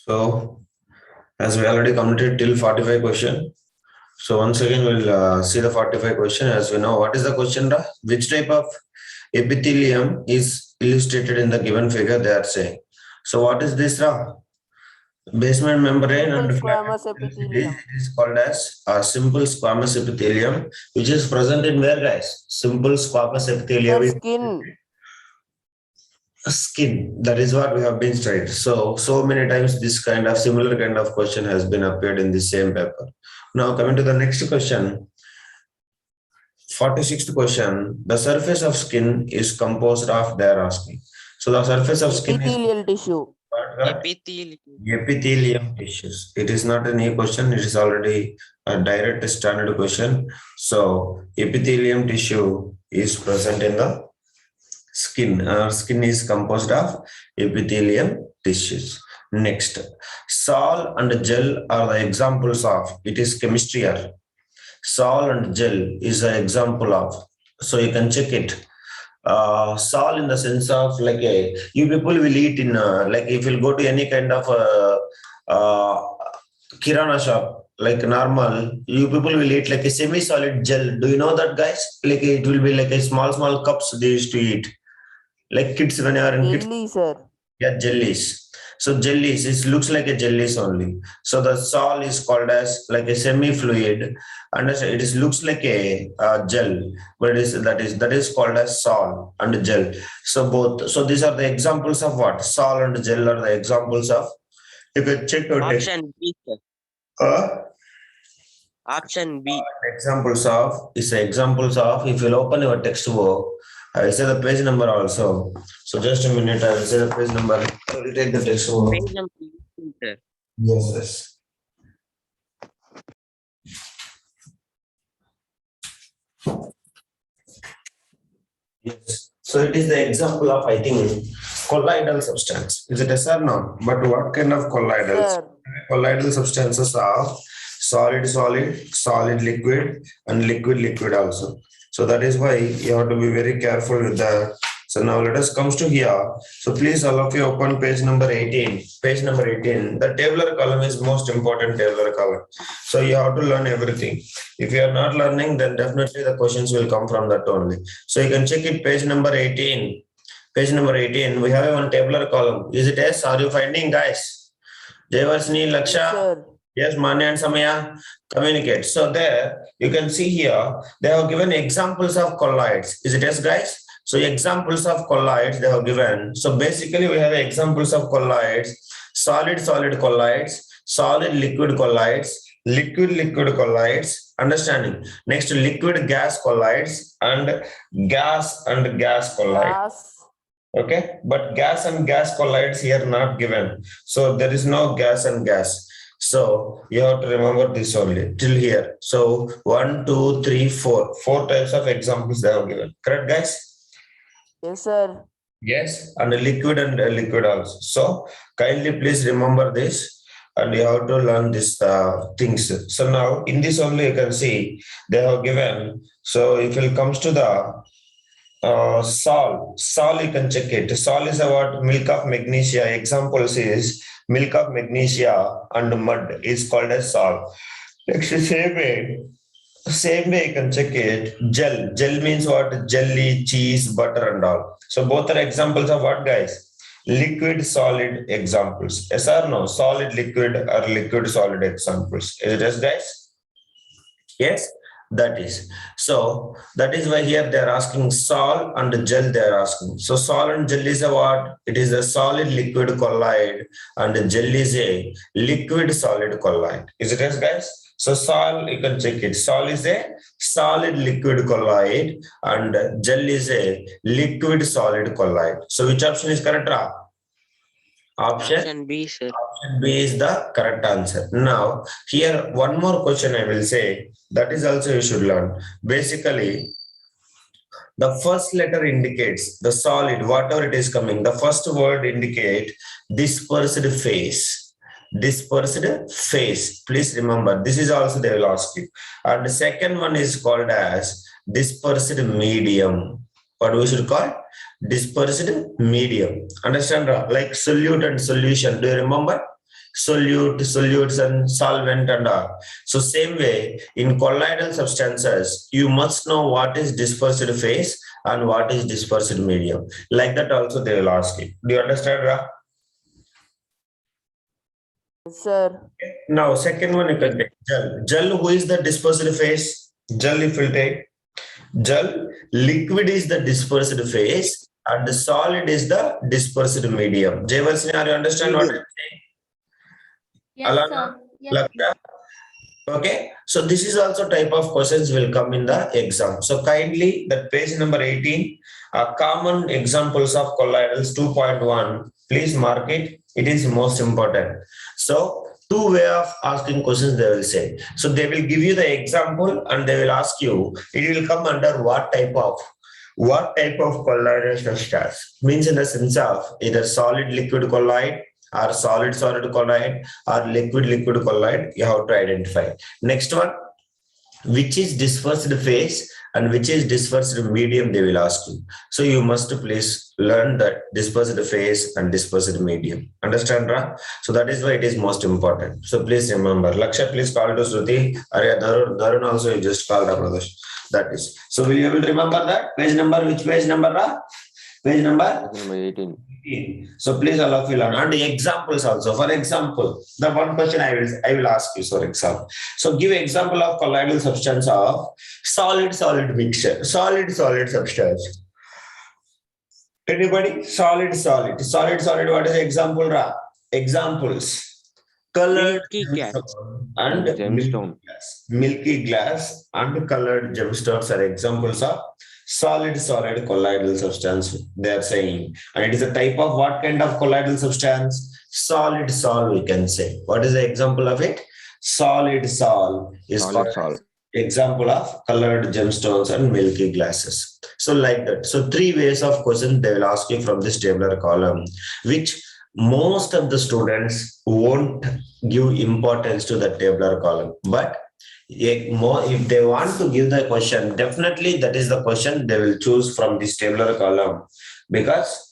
So, as we already completed till 45 question, so once again we'll see the 45 question. As we know, what is the question? Which type of epithelium is illustrated in the given figure? They are saying. So, what is this? Basement membrane Simple and squamous epithelium. it is called as a simple squamous epithelium, which is present in where, guys? Simple squamous epithelium Sir, is skin. skin. That is what we have been studied. So many times this kind of similar kind of question has been appeared in the same paper. Now coming to the next question, 46th question. The surface of skin is composed of, they are asking. So the surface of skin is Epithelial tissue. epithelium tissues. It is not a new question. It is already a direct standard question. So epithelium tissue is present in the skin. Our skin is composed of epithelium tissues. Next, sol and gel are the examples of, it is chemistry here. Sol and gel is an example of, so you can check it. Sol in the sense of like you people will eat in like if you'll go to any kind of kirana shop, like normal, you people will eat like a semi-solid gel. Do you know that, guys? Like it will be like a small cups they used to eat. Like kids when you are in kids. Jelly, sir. Yeah, jellies. So jellies, it looks like a jellies only. So the sol is called as like a semi-fluid, and it is looks like a gel, but that is called as sol and gel. So both. So these are the examples of what sol and gel are the examples of. You can check your text. Option B, sir. Option B. Examples of is examples of. If you open your textbook, I will say the page number also. So just a minute, I will say the page number. I will take the textbook. Page number 18, sir. Yes. Yes. So it is the example of, I think, colloidal substance. Is it yes or no? But what kind of colloidals? Sir. Colloidal substances are solid, liquid, and liquid also. So that is why you have to be very careful with that. So now let us comes to here. So please all of you open page number 18. Page number 18. The tabular column is most important tabular column. So you have to learn everything. If you are not learning, then definitely the questions will come from that only. So you can check it page number 18. Page number 18. We have one tabular column. Is it S? Are you finding, guys? Jayvarsini, Laksha? Sir. Yes, Manya and Samaya, communicate. So there you can see here, they have given examples of colloids. Is it yes, guys? So examples of colloids they have given. So basically we have examples of colloids, solid colloids, solid liquid colloids, liquid colloids, understanding. Next, liquid gas colloids and gas colloids. Gas. Okay, but gas and gas colloids here not given. So there is no gas and gas. So you have to remember this only till here. So 1, 2, 3, 4. 4 types of examples they have given. Correct, guys? Yes, sir. Yes, and liquid also. So kindly please remember this, and you have to learn these things. So now in this only you can see they have given. So if it comes to the sol you can check it. Sol is about milk of magnesia. Examples is milk of magnesia and mud is called as sol. Next, same way you can check it. Gel means what? Jelly, cheese, butter and all. So both are examples of what, guys? Liquid solid examples. Yes or no? Solid liquid or liquid solid examples. Is it yes, guys? Yes. That is. So that is why here they are asking sol and gel they are asking. So sol and gel is a what? It is a solid liquid colloid and gel is a liquid solid colloid. Is it yes, guys? So sol, you can check it. Sol is a solid liquid colloid and gel is a liquid solid colloid. So which option is correct? Option B, sir. Option B is the correct answer. Now, here one more question I will say, that is also you should learn. Basically, the first letter indicates the solid, whatever it is coming. The first word indicate dispersed phase. Dispersed phase. Please remember, this is also they will ask you. And the second one is called as dispersed medium. What we should call? Dispersed medium. Understand? Like solute and solution. Do you remember? solutes and solvent and all. So same way in colloidal substances, you must know what is dispersed phase and what is dispersed medium. Like that also they will ask you. Do you understand, Ra? Yes, sir. Now, second one you can take gel. Gel, who is the dispersed phase? Gel, if you take gel, liquid is the dispersed phase and the solid is the dispersed medium. Jayvalsini, are you understand what I'm saying? Yes, Alana? sir. Yes. Lakshya? Okay, so this is also type of questions will come in the exam. So kindly that page number 18, common examples of colloidals 2.1, please mark it. It is most important. So two way of asking questions they will say. So they will give you the example and they will ask you, it will come under what type of colloidal substance. Means in the sense of either solid liquid colloid or solid colloid or liquid colloid, you have to identify. Next one, which is dispersed phase and which is dispersed medium, they will ask you. So you must please learn that dispersed phase and dispersed medium. Understand, Ra? So that is why it is most important. So please remember. Laksha, please call to Shruti. Arya, Darun also, you just call the brothers. That is. So will you able to remember that? Page number, which page number, Ra? Page number 18. So please all of you learn. And the examples also. For example, the one question I will ask you, for example. So give example of colloidal substance of solid mixture. Solid substance. Anybody? Solid. What is the example, Ra? Examples. Colored Milky gas and gemstone. Milky glass and colored gemstones are examples of solid colloidal substance, they are saying. And it is a type of what kind of colloidal substance? Solid sol, we can say. What is the example of it? Solid sol is Solid called sol. example of colored gemstones and milky glasses. So like that. So three ways of question they will ask you from this tabular column, which most of the students won't give importance to the tabular column. But if they want to give the question, definitely that is the question they will choose from this tabular column, because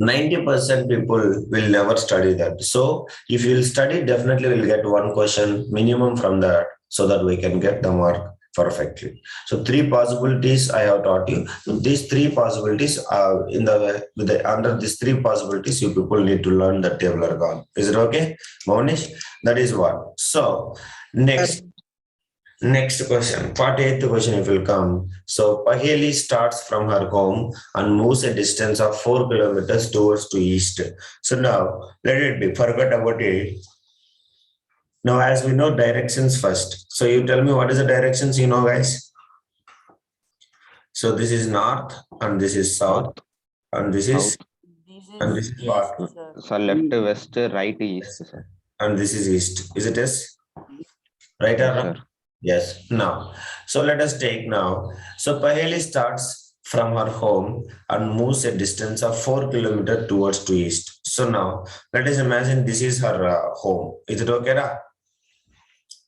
90% people will never study that. So if you will study, definitely we'll get one question minimum from that, so that we can get the mark perfectly. So three possibilities I have taught you. These three possibilities are under these three possibilities, you people need to learn the tabular column. Is it okay, Monish? That is one. So next question, 48th question, if will come. So Paheli starts from her home and moves a distance of 4 kilometers towards to east. So now let it be, forget about it. Now, as we know directions first. So you tell me what is the directions, you know, guys? So this is north and this is south and this is what? East, sir. So left, west, right, east, sir. And this is east. Is it is? Right or Yes, wrong? sir. Yes. Now, so let us take now. So Paheli starts from her home and moves a distance of 4 kilometers towards to east. So now let us imagine this is her home. Is it okay, Ra?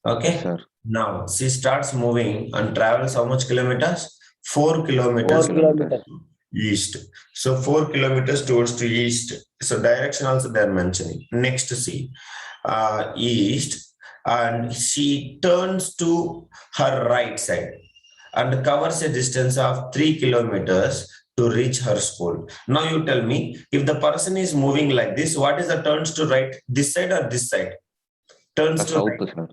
Okay. Yes, sir. Now she starts moving and travels how much kilometers? 4 kilometers. 4 kilometers. East. So 4 kilometers towards to east. So direction also they are mentioning. Next to see east, and she turns to her right side and covers a distance of 3 kilometers to reach her school. Now you tell me, if the person is moving like this, what is the turns to right? This side or this side? Turns to South, right. sir.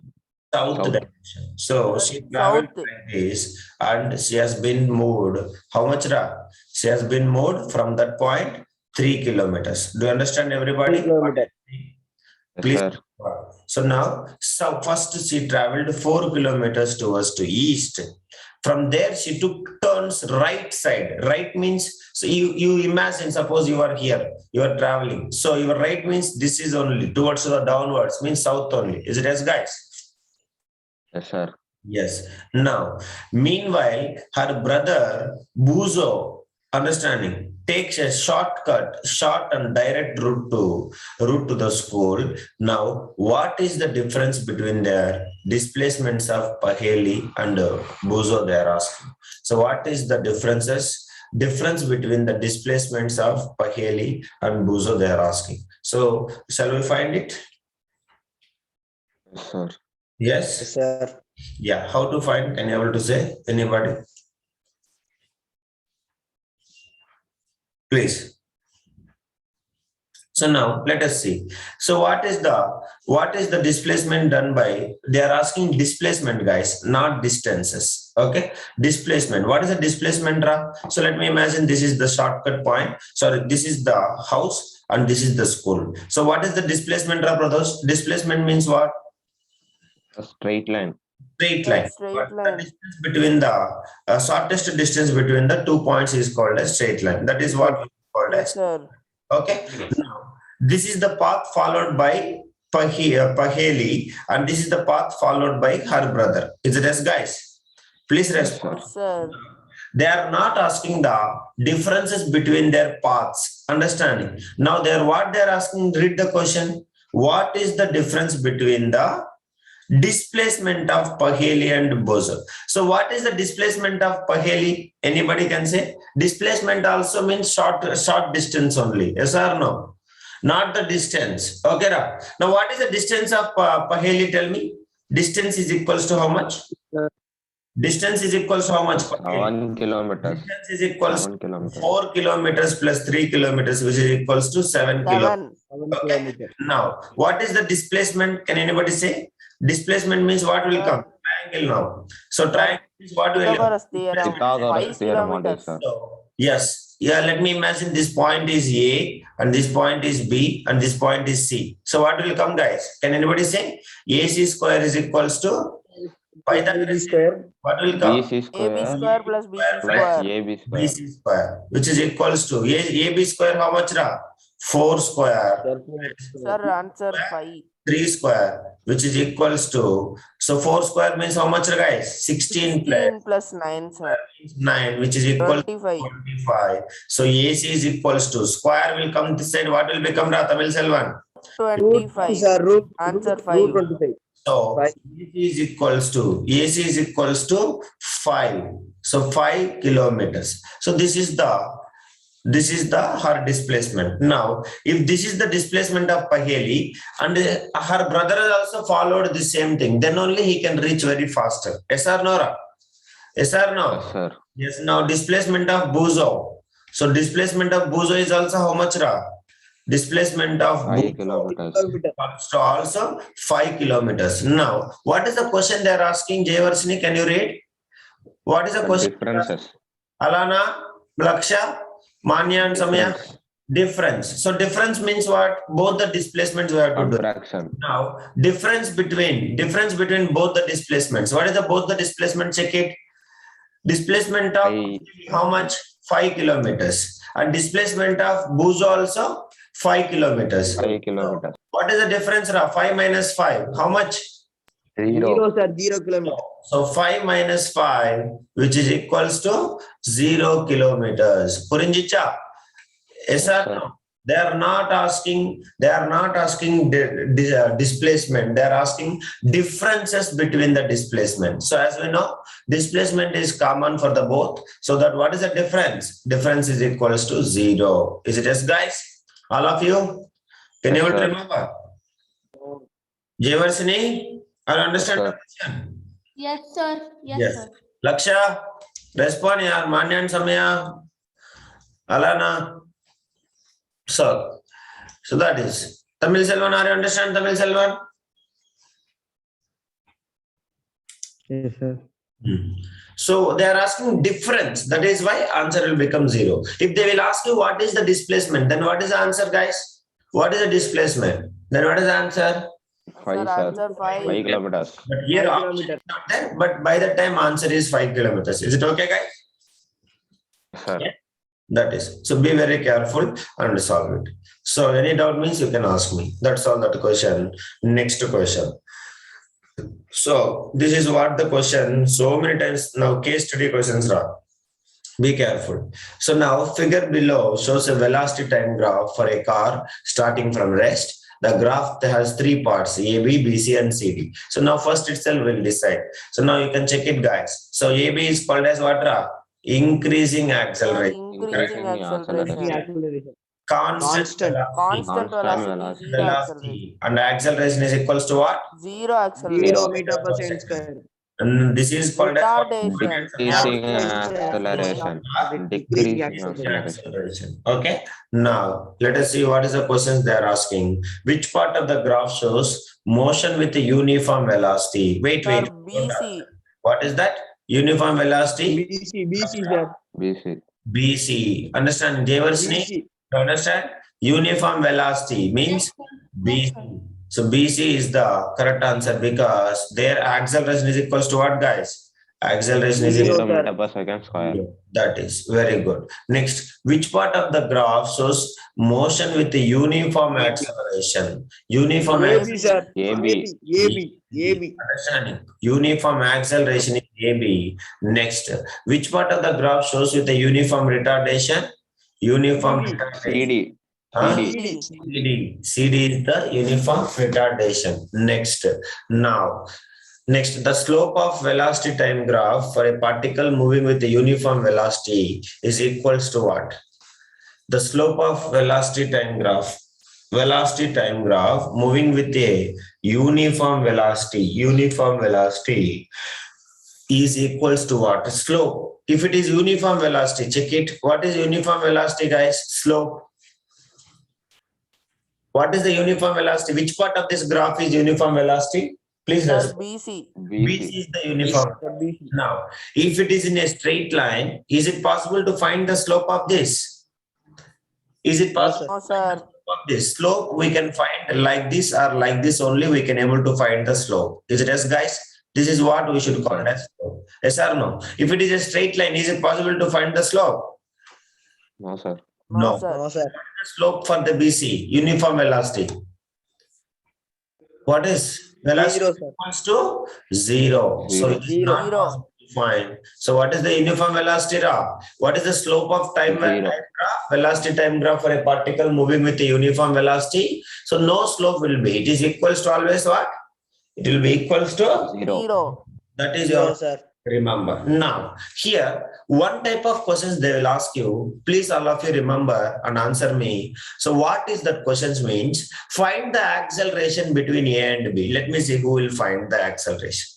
South South. direction. So she traveled South. like this and she has been moved. How much, Ra? She has been moved from that point 3 kilometers. Do you understand, everybody? 3 kilometers. Yes, Please. sir. So now, so first she traveled 4 kilometers towards to east. From there, she took turns right side. Right means, so you imagine, suppose you are here, you are traveling. So your right means this is only towards the downwards, means south only. Is it yes, guys? Yes, sir. Yes. Now, meanwhile, her brother Buzo, understanding, takes a short and direct route to the school. Now, what is the difference between their displacements of Paheli and Buzo? They are asking. So, what is the difference between the displacements of Paheli and Buzo? They are asking. So, shall we find it? Sir. Yes? Sir. Yeah. How to find? Can you able to say? Anybody? Please. So now let us see. So what is the displacement done by? They are asking displacement, guys, not distances. Okay, displacement. What is the displacement, Ra? So let me imagine this is the shortcut point. Sorry, this is the house and this is the school. So what is the displacement, Ra, brothers? Displacement means what? A straight line. Straight Sir, line. straight But the line. distance between the shortest distance between the 2 points is called as straight line. That is what we called Yes, as. sir. Okay. Now, this is the path followed by Paheli, and this is the path followed by her brother. Is it yes, guys? Please respond. Yes, sir. They are not asking the differences between their paths. Understanding? Now, what they are asking, read the question. What is the difference between the displacement of Paheli and Bozo? So what is the displacement of Paheli? Anybody can say? Displacement also means short distance only. Yes or no? Not the distance. Okay. Now what is the distance of Paheli? Tell me. Distance is equals to how much? Distance is equals to how much? 1 kilometers. Distance is equals 7 kilometers. 4 kilometers plus 3 kilometers, which is equals to 7 kilometers. 7. Okay. Now, what is the displacement? Can anybody say? Displacement means what will come? Triangle now. So triangle is what will come? Pythagoras theorem. Pythagoras 5 theorem only, kilometers. sir. So, yes. Yeah, let me imagine this point is A and this point is B and this point is C. So what will come, guys? Can anybody say? AC square is equals to Pythagoras square. What will come? BC AB square square plus BC plus square. AB square. BC square, which is equals to AB square, how much? 4 square. Sir, answer 5. 3 square, which is equals to, so 4 square means how much, guys? 16 16 plus 9, sir. 9, which is equal to 25. 25. So AC is equals to, square will come this side, what will become, Tamil Selvan? 25. Answer 5. So AC is equals to 5. So 5 kilometers. So this is the her displacement. Now, if this is the displacement of Paheli and her brother also followed the same thing, then only he can reach very faster. Yes or no? Yes or no? Yes, sir. Yes. Now, displacement of Buzo. So displacement of Buzo is also how much? Displacement of 5 kilometers. So also 5 kilometers. Now, what is the question they are asking? Jayavarsini, can you read? What is the question? Differences. Alana, Laksha, Manya and Samya? Difference. So difference means what? Both the displacements we have to do. Subtraction. Now, difference between both the displacements. What is the both the displacement? Check it. Displacement of how much? 5 kilometers. And displacement of Buzo also 5 kilometers. 5 kilometers. What is the difference? 5 minus 5. How much? 0. Sir, 0 kilometers. So 5 minus 5, which is equals to 0 kilometers. Purinjicha, yes or no? They are not asking displacement. They are asking differences between the displacement. So as we know, displacement is common for the both. So that what is the difference? Difference is equals to 0. Is it yes, guys? All of you? Can you Yes, sir. remember? Jayavarsini, I understand the question. Yes, sir. Yes. Laksha, respond here. Manya and Samya. Alana. So that is. Tamil Selvan, are you understand Tamil Selvan? Yes, sir. So they are asking difference. That is why answer will become 0. If they will ask you what is the displacement, then what is the answer, guys? What is the displacement? Then what is the answer? 5, Sir, sir. answer 5. 5 kilometers. But here 5 option is kilometers. not there, but by the time answer is 5 kilometers. Is it okay, guys? Sir. Yeah. That is. So be very careful and solve it. So any doubt means you can ask me. That's all that question. Next question. So this is what the question. So many times now case study questions are. Be careful. So now figure below shows a velocity time graph for a car starting from rest. The graph has 3 parts, AB, BC and CD. So now first itself will decide. So now you can check it, guys. So AB is called as what? Increasing acceleration. Increasing acceleration. Constant Constant velocity, velocity. zero acceleration. And acceleration is equals to what? Zero acceleration. 0 meter per second square. And this is called as what? Retardation. Increasing Acceleration. acceleration, decreasing Acceleration. acceleration. Acceleration. Okay. Now let us see what is the questions they are asking. Which part of the graph shows motion with a uniform velocity? Wait. Sir, BC. What is that? Uniform velocity? BC, sir. BC. BC. Understand? Devarsini? BC. You understand? Uniform velocity means BC. So BC is the correct answer because their acceleration is equals to what, guys? Acceleration is Zero. equal 0 meter per second square. to that is very good. Next, which part of the graph shows motion with the uniform acceleration? Uniform AB, sir. AB. AB. Understanding? Uniform acceleration is AB. Next, which part of the graph shows with the uniform retardation? Uniform retardation. CD. Huh? CD. CD is the uniform retardation. Next, the slope of velocity time graph for a particle moving with a uniform velocity is equals to what? The slope of velocity time graph moving with a uniform velocity is equals to what? Slope. If it is uniform velocity, check it. What is uniform velocity, guys? Slope. What is the uniform velocity? Which part of this graph is uniform velocity? Please Sir, respond. BC. BC is the uniform. Now, if it is in a straight line, is it possible to find the slope of this? Is it possible? No, sir. Of this slope we can find like this or like this only we can able to find the slope. Is it yes, guys? This is what we should call as slope. Yes or no? If it is a straight line, is it possible to find the slope? No, sir. No, No. sir. No, sir. The slope for the BC, uniform velocity. What is? Velocity 0, sir. equals to 0. So it is Zero. not possible to find. So what is the uniform velocity graph? What is the slope of time Zero. graph? Velocity time graph for a particle moving with a uniform velocity. So no slope will be. It is equals to always what? It will be equals to 0. Zero. that is 0, your sir. remember. Now here one type of questions they will ask you. Please all of you remember and answer me. So what is that questions means? Find the acceleration between A and B. Let me see who will find the acceleration.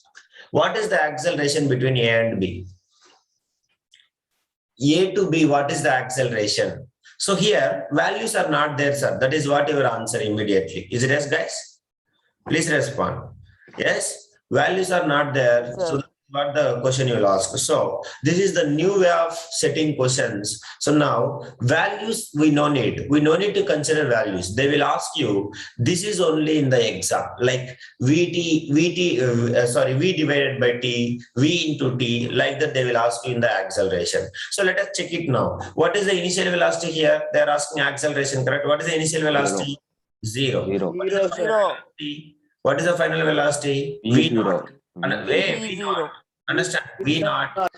What is the acceleration between A and B? A to B, what is the acceleration? So here values are not there, sir. That is what your answer immediately. Is it yes, guys? Please respond. Yes, values are not there. Sir. So that's what the question you will ask. So this is the new way of setting questions. So now values we no need. We no need to consider values. They will ask you. This is only in the exam, like V divided by T, V into T. Like that they will ask you in the acceleration. So let us check it now. What is the initial velocity here? They are asking acceleration, correct? What is the initial velocity? Zero. 0. What is the final Zero. velocity? What is the final velocity? V0. naught. V Zero. naught. Understand? V naught or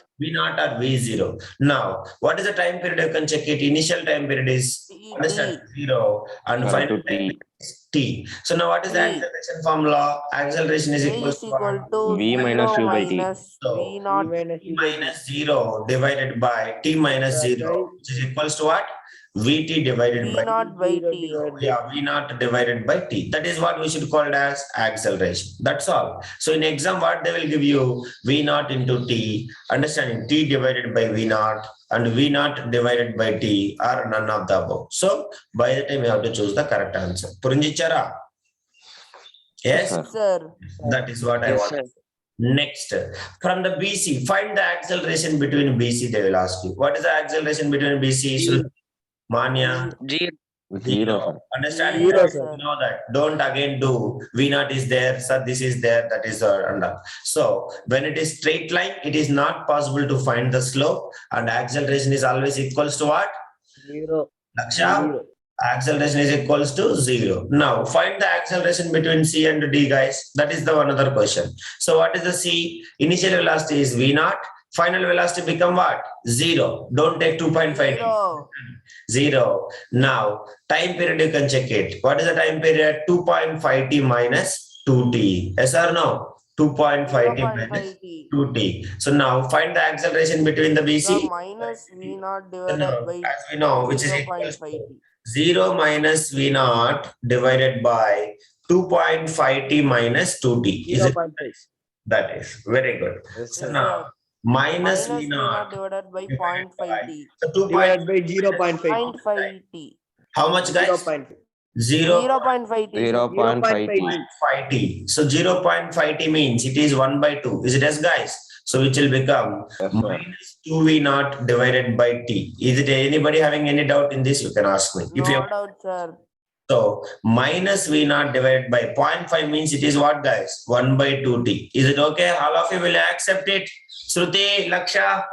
V0. Now, what is the time period? You can check it. Initial time period is understand 0 and Equal final to time T. is T. So now what is the T. acceleration formula? Acceleration is A equal is to equal to V minus 0 U by T. minus So, V naught. T minus 0 divided by T minus 0, which is equals to what? Vt divided V by naught by T. V naught divided by T. That is what we should call it as acceleration. That's all. So in exam, what they will give you? V naught into T, understanding T divided by V naught and V naught divided by T are none of the above. So by the time you have to choose the correct answer. Purinjichara? Yes, Sir. Sir. that is what I want. Next, from the BC, find the acceleration between BC. They will ask you. What is the acceleration between BC? Manya? 0, sir. Understand? Zero, You sir. know that. Don't again do V naught is there, sir. This is there. That is under. So when it is straight line, it is not possible to find the slope, and acceleration is always equals to what? 0. Laksha? Acceleration is equals to 0. Now find the acceleration between C and D, guys. That is the another question. So what is the C? Initial velocity is V naught. Final velocity become what? 0. Don't take 2.5. Zero. 0. Now, time period you can check it. What is the time period? 2.5 t minus 2t. Yes or no? 2.5 t minus 0.5T. 2t. So now find the acceleration between the So BC. minus V naught No, divided by as we know, which is equals 0.5T. 0 minus V naught divided by 2.5 T minus 2T. Is it? 0.5. That is very good. Yes, So sir. now minus Minus V V naught naught divided by divided 0.5 by T. so 2. Divided by 0.5. 0.5 T. How much, guys? 0.5. 0.5 T. 0.5 T. 0.5 T. So 0.5 T means it is 1 by 2. Is it yes, guys? So which will become Yes, sir. minus 2V naught divided by T. Is it anybody having any doubt in this? You can ask me. If you No doubt, sir. so minus V naught divided by 0.5 means it is what, guys? 1 by 2T. Is it okay? All of you will accept it? Shruti, Laksha?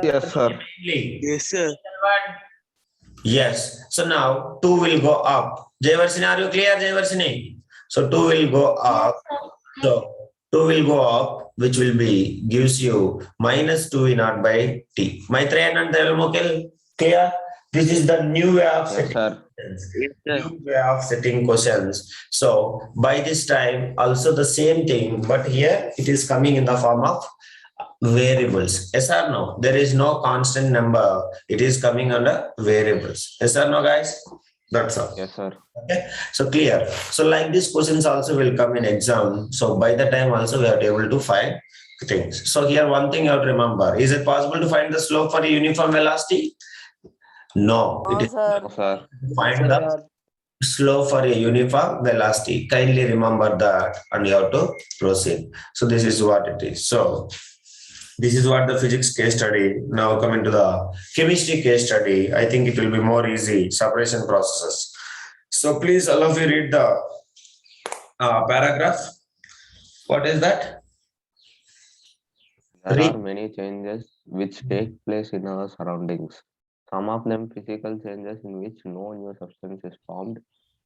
Yes, sir. Yes, sir. Yes. So now 2 will go up. Jayvarsini, are you clear, Jayvarsini? So 2 will go up. So 2 will go up, which will be gives you minus 2V naught by T. Maitreyan and Mukil, clear? This is the new way of Yes, setting sir. questions. Yes, sir. New way of setting questions. So by this time, also the same thing, but here it is coming in the form of variables. Yes or no? There is no constant number. It is coming under variables. Yes or no, guys? That's all. Yes, sir. Okay. So clear. So like these questions also will come in exam. So by the time also we are able to find things. So here one thing you have to remember. Is it possible to find the slope for a uniform velocity? No. No, It is sir. No, sir. to find the slope for a uniform velocity. Kindly remember that and you have to proceed. So this is what it is. So this is what the physics case study. Now coming to the chemistry case study. I think it will be more easy. Separation processes. So please all of you read the paragraph. What is that? There Read. are many changes which take place in our surroundings. Some of them physical changes in which no new substance is formed.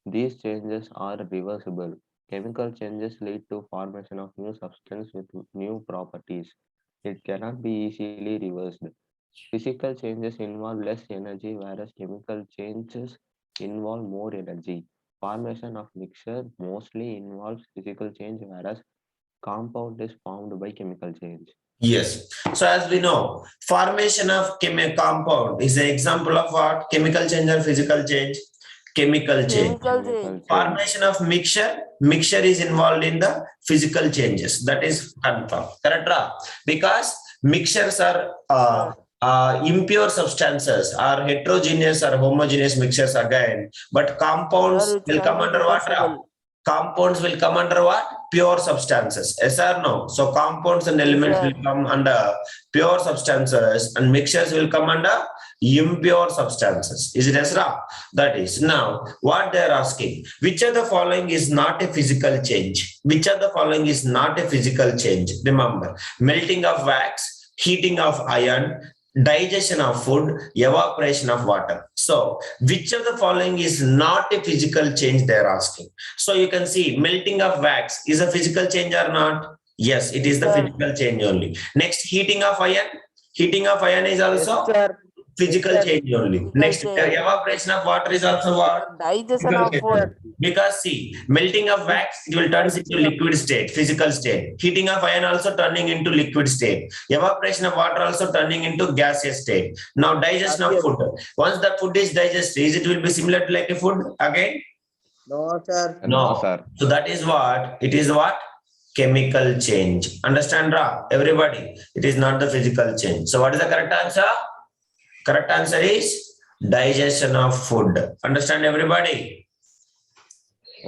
These changes are reversible. Chemical changes lead to formation of new substance with new properties. It cannot be easily reversed. Physical changes involve less energy, whereas chemical changes involve more energy. Formation of mixture mostly involves physical change, whereas compound is formed by chemical change. Yes. So as we know, formation of chemical compound is an example of what? Chemical change or physical change? Chemical change. Chemical Chemical change. change. Formation of mixture. Mixture is involved in the physical changes. That is confirmed. Correct? Ra? Because mixtures are impure substances, are heterogeneous or homogeneous mixtures again. But compounds Sir, which will can come be under what? Ra? reversible. Compounds will come under what? Pure substances. Yes or no? So compounds and elements sir. will come under pure substances and mixtures will come under impure substances. Is it yes, Ra? That is. Now, what they are asking, which of the following is not a physical change? Which of the following is not a physical change? Remember, melting of wax, heating of iron, digestion of food, evaporation of water. So, which of the following is not a physical change they are asking? So, you can see melting of wax is a physical change or not? Yes, it is the Yes, sir. physical change only. Next, heating of iron. Heating of iron is Yes, also sir. physical Yes, sir. change only. Physical Next, change. evaporation of water is also what? Digestion Physical of change. food. Because see, melting of wax, it will turn into liquid state, physical state. Heating of iron also turning into liquid state. Evaporation of water also turning into gaseous state. Now digestion of food. Once the food is digested, is it will be similar to like a food again? No, sir. No. sir. So that is what? It is what? Chemical change. Understand, Ra? Everybody? It is not the physical change. So what is the correct answer? Correct answer is digestion of food. Understand, everybody?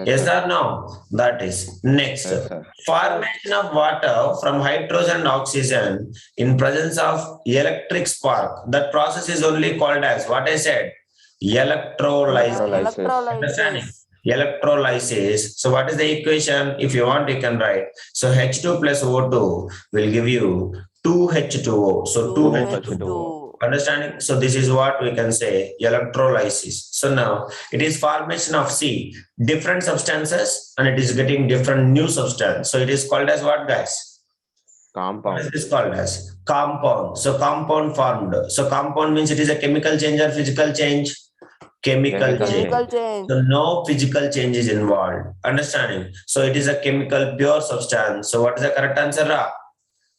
Yes sir. or no? That is. Next. Yes, sir. Formation of water from hydrogen and oxygen in presence of electric spark. That process is only called as what I said? Electrolysis. Understanding? Electrolysis. Electrolysis. So what is the equation? If you want, you can write. So H2 plus O2 will give you 2H2O. So 2H2O. Understanding? So this is what we can say, electrolysis. So now it is formation of C, different substances, and it is getting different new substance. So it is called as what, guys? What Compound. is this called as? Compound. So compound formed. So compound means it is a chemical change or physical change? Chemical change. Chemical change. So no physical change is involved. Understanding? So it is a chemical pure substance. So what is the correct answer, Ra?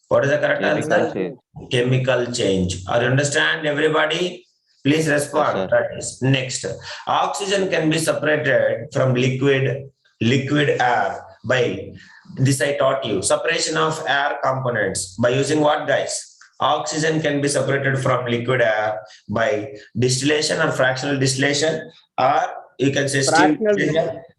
What is the correct Chemical answer? change. Chemical change. Are you understand, everybody? Please respond. sir. That is next. Oxygen can be separated from liquid air by this I taught you. Separation of air components by using what, guys? Oxygen can be separated from liquid air by distillation or fractional distillation, or you can say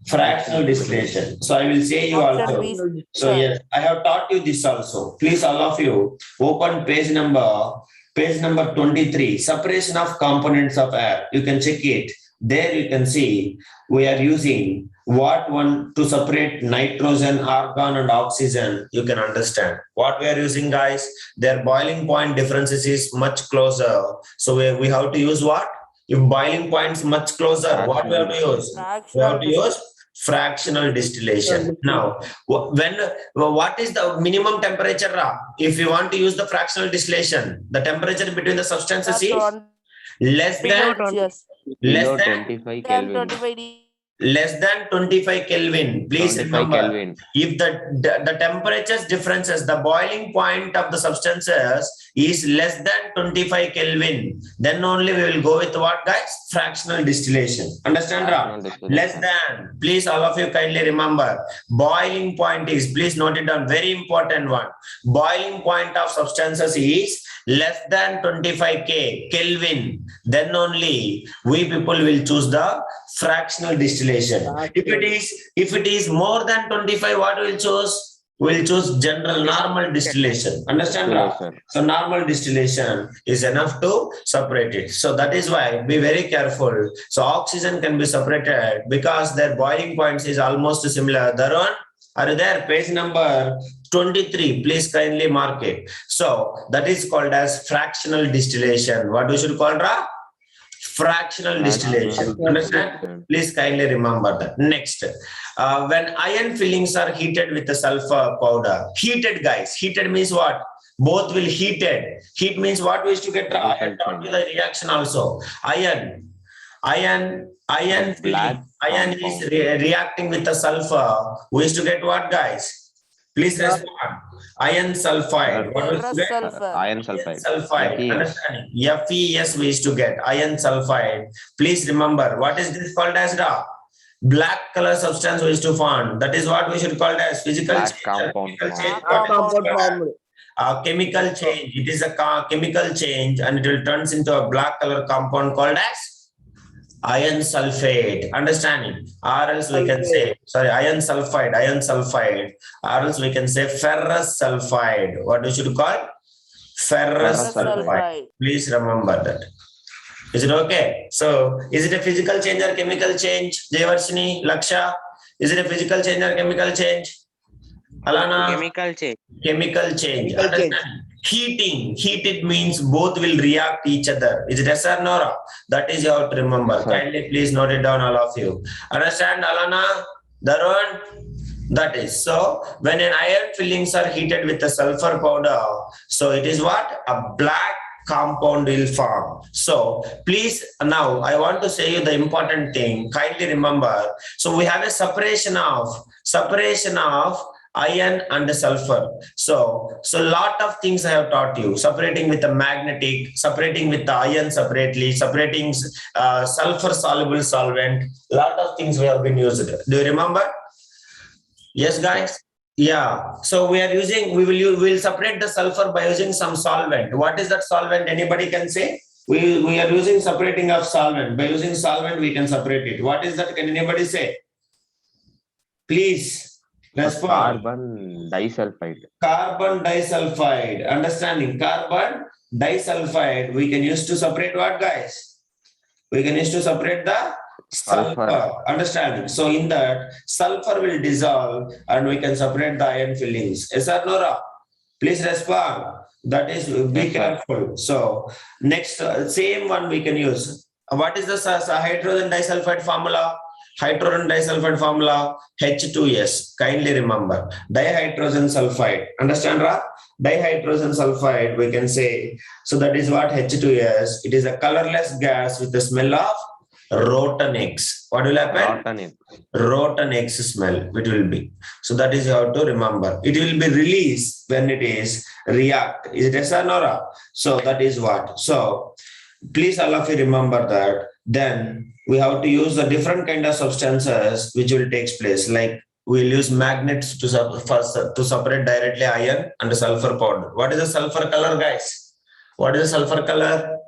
fractional distillation. So I will say you Option also. B, So sir. yes, I have taught you this also. Please, all of you, open page number 23. Separation of components of air. You can check it. There you can see we are using what one to separate nitrogen, argon, and oxygen. You can understand what we are using, guys. Their boiling point differences is much closer. So we have to use what? If boiling point is much closer, what we have to use? We have to use fractional distillation. Now, what is the minimum temperature? If you want to use the fractional distillation, the temperature between the substances is less than Below 25 Kelvin. 25 less than 25 Kelvin. Please 25 remember, Kelvin. if the temperatures differences, the boiling point of the substances is less than 25 Kelvin, then only we will go with what, guys? Fractional distillation. Understand, Ra? Less than. Please, all of you kindly remember, boiling point is, please note it down, very important one. Boiling point of substances is less than 25 Kelvin, then only we people will choose the fractional distillation. If it is more than 25, what we will choose? We will choose general normal distillation. Understand? So normal distillation is enough to separate it. So that is why be very careful. So oxygen can be separated because their boiling points is almost similar. Darun, are you there? Page number 23. Please kindly mark it. So that is called as fractional distillation. What we should call, Ra? Fractional distillation. Understand? Please kindly remember that. Next, when iron fillings are heated with the sulfur powder, heated, guys. Heated means what? Both will heated. Heat means what we used to get? I have taught you the reaction also. Iron filling. Iron is reacting with the sulfur. We used to get what, guys? Please respond. Iron sulfide. What was it? Iron sulfide. Sulfide. Understanding? FeS we used to get. Iron sulfide. Please remember, what is this called as? Black color substance we used to form. That is what we should call as physical change. Compound. Chemical change. It is a chemical change and it will turns into a black color compound called as iron sulfate. Understanding? Or else we can say, sorry, iron sulfide, or else we can say ferrous sulfide. What we should call? Ferrous sulfide. Please remember that. Is it okay? So, is it a physical change or chemical change? Jayvarshini, Laksha, is it a physical change or chemical change? Alana? Chemical change. Chemical change. Heated means both will react each other. Is it yes or no? That is you have to remember. Kindly please note it down, all of you. Understand, Alana? Darun? That is. So, when an iron fillings are heated with the sulfur powder, so it is what? A black compound will form. So, please, now I want to say you the important thing. Kindly remember. So, we have a separation of iron and sulfur. So lot of things I have taught you. Separating with the magnetic, separating with the iron separately, separating sulfur soluble solvent. Lot of things we have been used. Do you remember? Yes, guys. Yeah. So we will separate the sulfur by using some solvent. What is that solvent? Anybody can say? We are using separating of solvent. By using solvent, we can separate it. What is that? Can anybody say? Please. Carbon disulfide. Carbon disulfide. Understanding? Carbon disulfide. We can use to separate what, guys? We can use to separate the sulfur. Understanding? So in that, sulfur will dissolve and we can separate the iron fillings. Yes or no? Please respond. That is, be careful. So next, same one we can use. What is the hydrogen disulfide formula? Hydrogen disulfide formula H2S. Kindly remember. Dihydrogen sulfide. Understand, Ra? Dihydrogen sulfide, we can say. So that is what H2S. It is a colorless gas with the smell of rotten eggs. What will happen? Rotten eggs smell. It will be. So that is how to remember. It will be released when it is react. Is it yes or no? So that is what. So Please all of you remember that. Then we have to use the different kind of substances which will take place. Like we'll use magnets to to separate directly iron and sulfur powder. What is the sulfur color, guys? What is the sulfur color?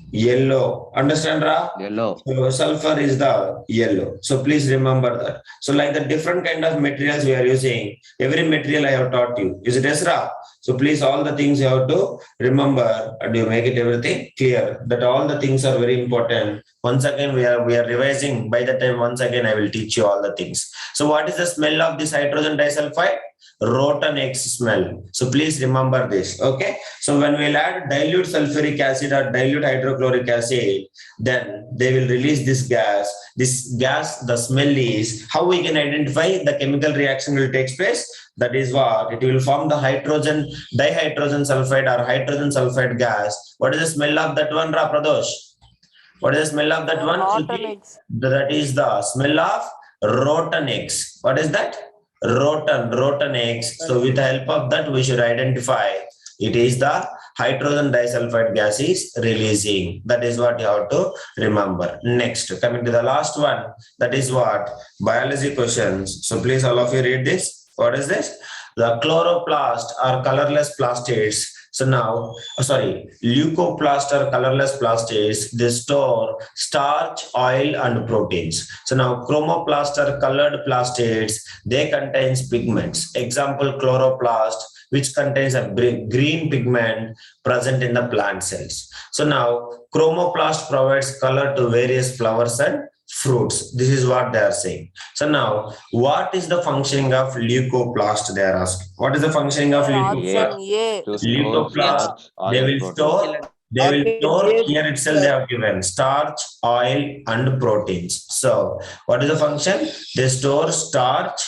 Yellow. Understand, Ra? Yellow. So sulfur is the yellow. So please remember that. So like the different kind of materials we are using, every material I have taught you. Is it yes, Ra? So please all the things you have to remember and you make it everything clear that all the things are very important. Once again, we are revising. By the time once again, I will teach you all the things. So what is the smell of this hydrogen disulfide? Rotten X smell. So please remember this. Okay. So when we'll add dilute sulfuric acid or dilute hydrochloric acid, then they will release this gas. This gas, the smell is how we can identify the chemical reaction will take place. That is what it will form the hydrogen dihydrogen sulfide or hydrogen sulfide gas. What is the smell of that one, Ra Pradosh? What is the smell of that one? Rotten eggs. That is the smell of rotten eggs. What is that? Rotten eggs. So with the help of that, we should identify it is the hydrogen disulfide gas is releasing. That is what you have to remember. Next, coming to the last one, that is what biology questions. So please all of you read this. What is this? The chloroplast are colorless plastids. So now, leucoplast or colorless plastids, they store starch, oil, and proteins. So now, chromoplast are colored plastids, they contain pigments. Example, chloroplast, which contains a green pigment present in the plant cells. So now, chromoplast provides color to various flowers and fruits. This is what they are saying. So now, what is the functioning of leucoplast? They are asking. What is the functioning of leucoplast? Option A. To store Leucoplast, starch, they oil, will protein. store here itself they have given starch, oil, and proteins. So what is the function? They store starch,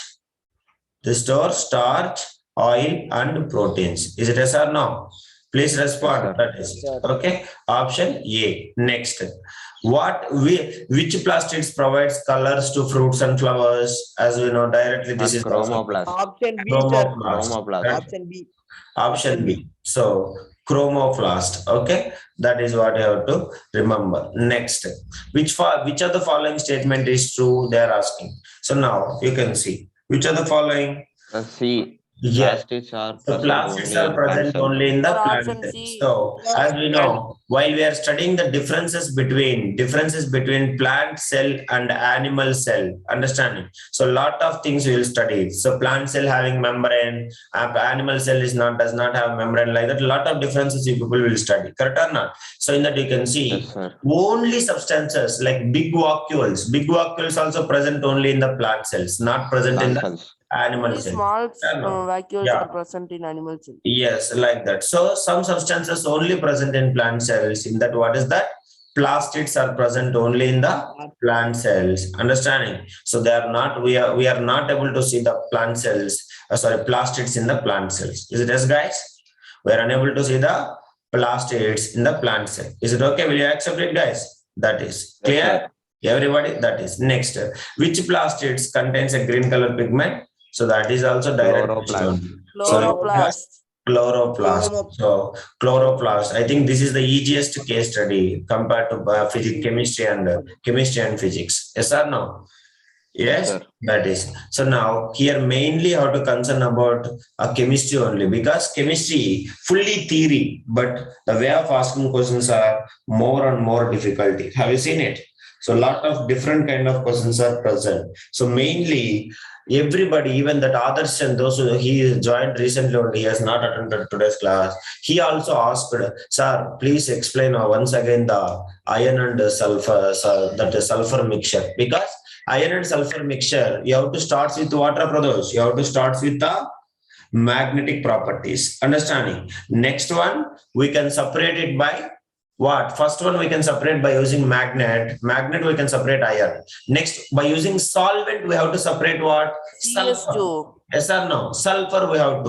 oil, and proteins. Is it yes or no? Please respond. That is okay. Option A. Next, which plastids provides colors to fruits and flowers? As we know, directly this is chromoplast. Option B, sir. Chromoplast. Right? Option B. Option B. So chromoplast. Okay, that is what you have to remember. Next, which of the following statement is true? They are asking. So now you can see which of the following. C. Yes. Plastids are So plastids are present only in the Or plant option cells. C. So as we know, while we are studying the differences between plant cell and animal cell, understanding. So a lot of things we will study. So plant cell having membrane, animal cell does not have membrane, like that. A lot of differences you people will study. Correct or not? So in that you can see only substances like big vacuoles also present only in the plant cells, not present in the animal Only cell. small vacuoles Yeah. are present in animal cells. Yes, like that. So some substances only present in plant cells. In that, what is that? Plastids are present only in the plant cells. Understanding? So they are not. We are not able to see the plant cells. Plastids in the plant cells. Is it yes, guys? We are unable to see the plastids in the plant cell. Is it okay? Will you accept it, guys? That is clear. Everybody, that is next. Which plastids contains a green color pigment? So that is also direct. Chloroplast. Chloroplast. So chloroplast. I think this is the easiest case study compared to chemistry and physics. Yes or no? Yes, that is. So now here mainly how to concern about chemistry only, because chemistry fully theory, but the way of asking questions are more and more difficulty. Have you seen it? So a lot of different kind of questions are present. So mainly everybody, even that Adarsh and those who he joined recently only, he has not attended today's class. He also asked, sir, please explain once again the iron and sulfur, that is sulfur mixture. Because iron and sulfur mixture, you have to start with water products. You have to start with the magnetic properties. Understanding? Next one, we can separate it by what? First one we can separate by using magnet. Magnet we can separate iron. Next, by using solvent we have to separate what? CS2. Yes or no? Sulfur we have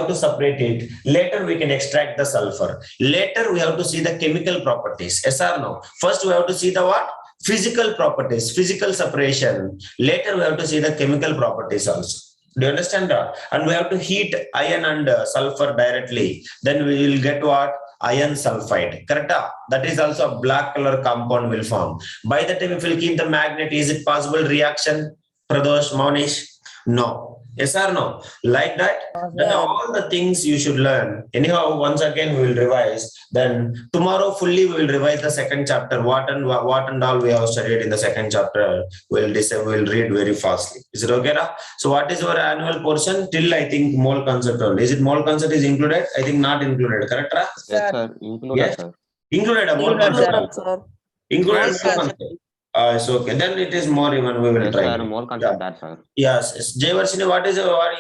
to separate it. Later we can extract the sulfur. Later we have to see the chemical properties. Yes or no? First we have to see the what? Physical properties, physical separation. Later we have to see the chemical properties also. Do you understand that? And we have to heat iron and sulfur directly. Then we will get what? iron sulfide. Correct? That is also a black color compound will form. By the time if we keep the magnet, is it possible reaction? Pradosh, Monish? No. Yes or no? Like that? Then all the things you should learn. Anyhow, once again we will revise. Then tomorrow fully we will revise the second chapter. What and all we have studied in the second chapter. We'll read very fastly. Is it okay? Na? So what is our annual portion? Till I think mole concept only. Is it mole concept is included? I think not included. Correct? Ra? Yes, sir. Included, Yes. sir. Included a mole Included, concept. sir. Included Yes, mole sir. concept. So okay. Then it is more even we will Yes, try. sir. More concept that, sir. Yes. Jayvarshini, what is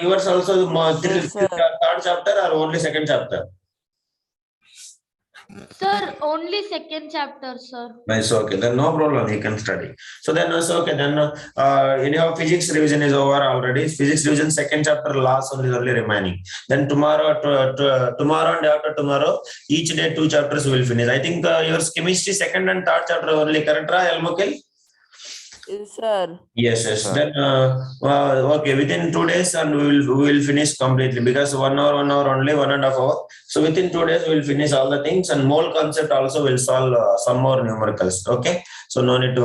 yours also Yes, sir. third chapter or only second chapter? Sir, only second chapter, sir. Nice, okay. Then no problem, he can study. So then it's okay. Then anyhow, physics revision is over already. Physics revision second chapter last one is only remaining. Then tomorrow and after tomorrow, each day 2 chapters will finish. I think your chemistry second and third chapter only. Correct, Elmokil? Yes, sir. Yes. Sir. Then okay, within 2 days and we will finish completely because 1 hour only 1.5 hours. So within 2 days we will finish all the things and mole concept also will solve some more numericals. Okay, so no need to